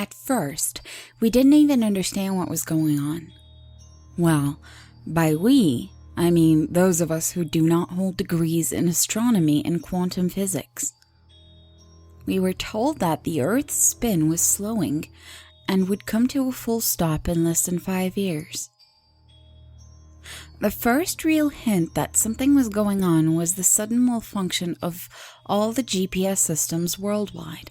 At first, we didn't even understand what was going on. Well, by we, I mean those of us who do not hold degrees in astronomy and quantum physics. We were told that the Earth's spin was slowing and would come to a full stop in less than 5 years. The first real hint that something was going on was the sudden malfunction of all the GPS systems worldwide.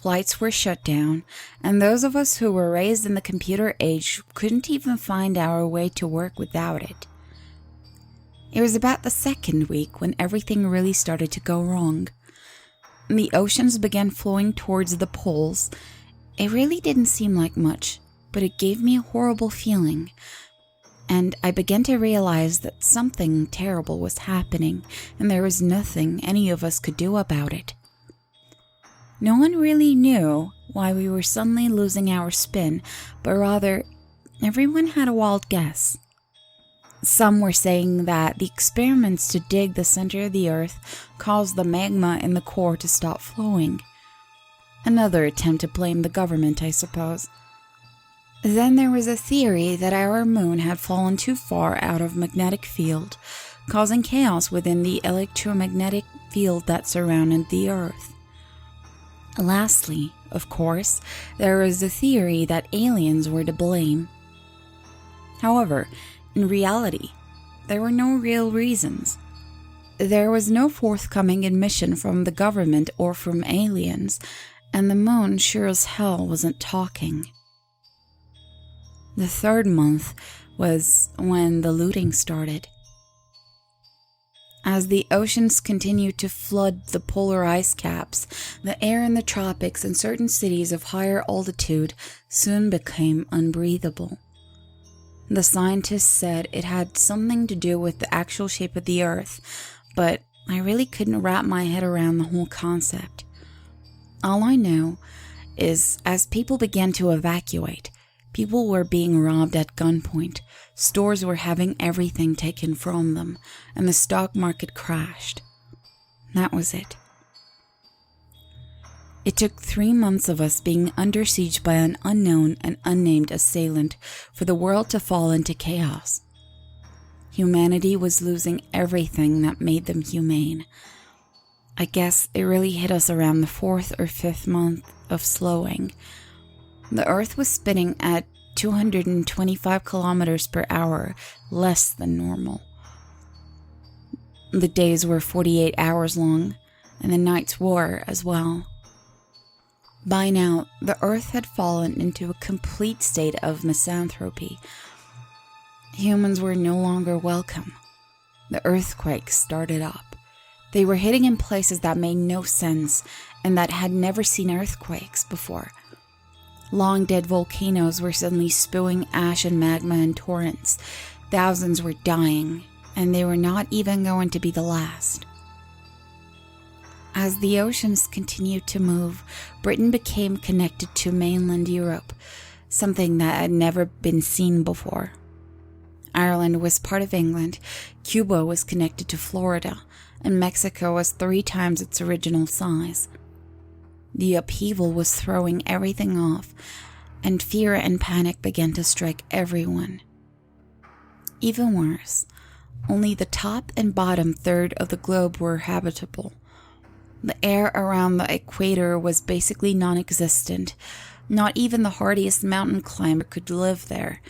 Flights were shut down, and those of us who were raised in the computer age couldn't even find our way to work without it. It was about the second week when everything really started to go wrong. The oceans began flowing towards the poles. It really didn't seem like much, but it gave me a horrible feeling, and I began to realize that something terrible was happening, and there was nothing any of us could do about it. No one really knew why we were suddenly losing our spin, but rather, everyone had a wild guess. Some were saying that the experiments to dig the center of the Earth caused the magma in the core to stop flowing. Another attempt to blame the government, I suppose. Then there was a theory that our moon had fallen too far out of magnetic field, causing chaos within the electromagnetic field that surrounded the Earth. Lastly, of course, there was the theory that aliens were to blame. However, in reality, there were no real reasons. There was no forthcoming admission from the government or from aliens, and the moon sure as hell wasn't talking. The third month was when the looting started. As the oceans continued to flood the polar ice caps, the air in the tropics and certain cities of higher altitude soon became unbreathable. The scientists said it had something to do with the actual shape of the Earth, but I really couldn't wrap my head around the whole concept. All I know is as people began to evacuate, people were being robbed at gunpoint, stores were having everything taken from them, and the stock market crashed. That was it. It took 3 months of us being under siege by an unknown and unnamed assailant for the world to fall into chaos. Humanity was losing everything that made them humane. I guess it really hit us around the 4th or 5th month of slowing. The Earth was spinning at 225 kilometers per hour, less than normal. The days were 48 hours long, and the nights were as well. By now, the Earth had fallen into a complete state of misanthropy. Humans were no longer welcome. The earthquakes started up. They were hitting in places that made no sense and that had never seen earthquakes before. Long-dead volcanoes were suddenly spewing ash and magma in torrents. Thousands were dying, and they were not even going to be the last. As the oceans continued to move, Britain became connected to mainland Europe, something that had never been seen before. Ireland was part of England, Cuba was connected to Florida, and Mexico was 3 times its original size. The upheaval was throwing everything off, and fear and panic began to strike everyone. Even worse, only the top and bottom third of the globe were habitable. The air around the equator was basically non-existent. Not even the hardiest mountain climber could live there.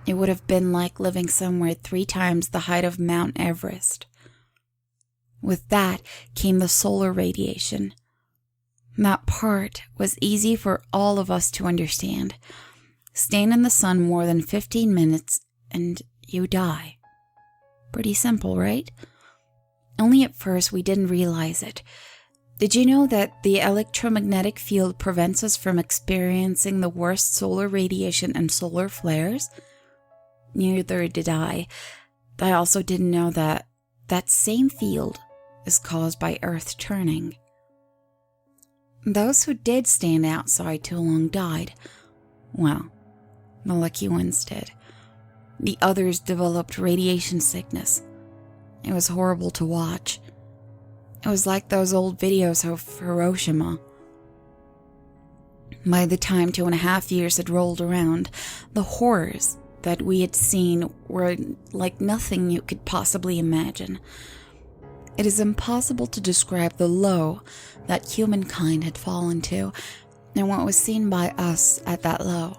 It would have been like living somewhere 3 times the height of Mount Everest. With that came the solar radiation. That part was easy for all of us to understand. Stand in the sun more than 15 minutes and you die. Pretty simple, right? Only at first we didn't realize it. Did you know that the electromagnetic field prevents us from experiencing the worst solar radiation and solar flares? Neither did I. I also didn't know that that same field is caused by Earth turning. Those who did stand outside too long died. Well, the lucky ones did. The others developed radiation sickness. It was horrible to watch. It was like those old videos of Hiroshima. By the time 2.5 years had rolled around, the horrors that we had seen were like nothing you could possibly imagine. It is impossible to describe the low that humankind had fallen to, and what was seen by us at that low.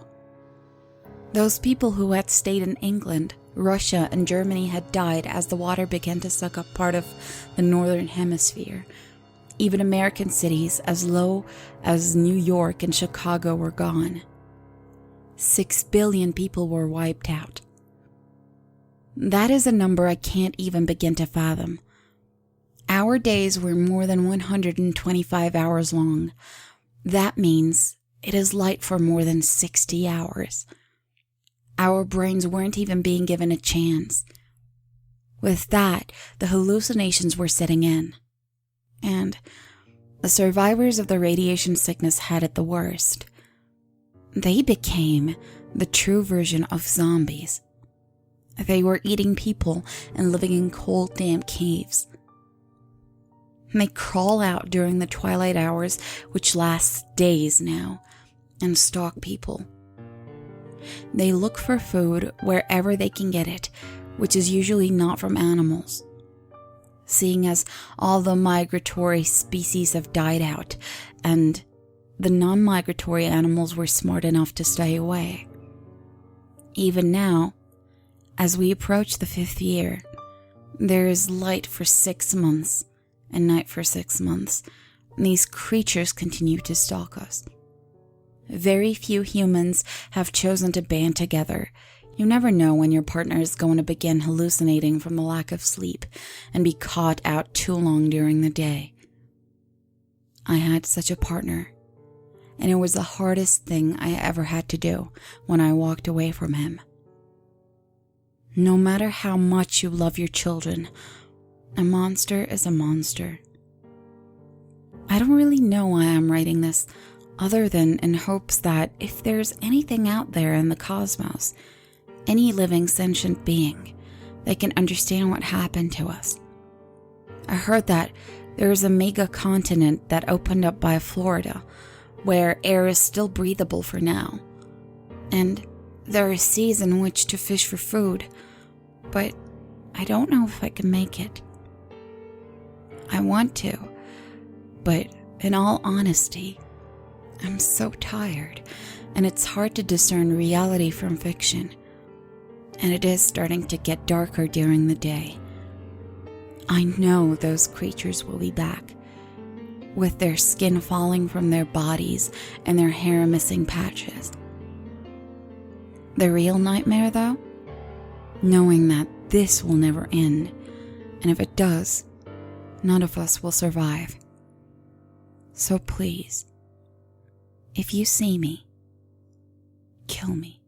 Those people who had stayed in England, Russia, and Germany had died as the water began to suck up part of the northern hemisphere. Even American cities as low as New York and Chicago were gone. 6 billion people were wiped out. That is a number I can't even begin to fathom. Our days were more than 125 hours long. That means it is light for more than 60 hours. Our brains weren't even being given a chance. With that, the hallucinations were setting in. And the survivors of the radiation sickness had it the worst. They became the true version of zombies. They were eating people and living in cold, damp caves. They crawl out during the twilight hours, which lasts days now, and stalk people. They look for food wherever they can get it, which is usually not from animals. Seeing as all the migratory species have died out, and the non-migratory animals were smart enough to stay away. Even now, as we approach the 5th year, there is light for 6 months and night for 6 months, and these creatures continue to stalk us. Very few humans have chosen to band together. You never know when your partner is going to begin hallucinating from the lack of sleep and be caught out too long during the day. I had such a partner, and it was the hardest thing I ever had to do when I walked away from him. No matter how much you love your children, a monster is a monster. I don't really know why I'm writing this, other than in hopes that if there's anything out there in the cosmos, any living sentient being, they can understand what happened to us. I heard that there is a mega continent that opened up by Florida, where air is still breathable for now. And there are seas in which to fish for food, but I don't know if I can make it. I want to, but in all honesty, I'm so tired, and it's hard to discern reality from fiction. And it is starting to get darker during the day. I know those creatures will be back, with their skin falling from their bodies and their hair missing patches. The real nightmare, though? Knowing that this will never end, and if it does, none of us will survive. So please, if you see me, kill me.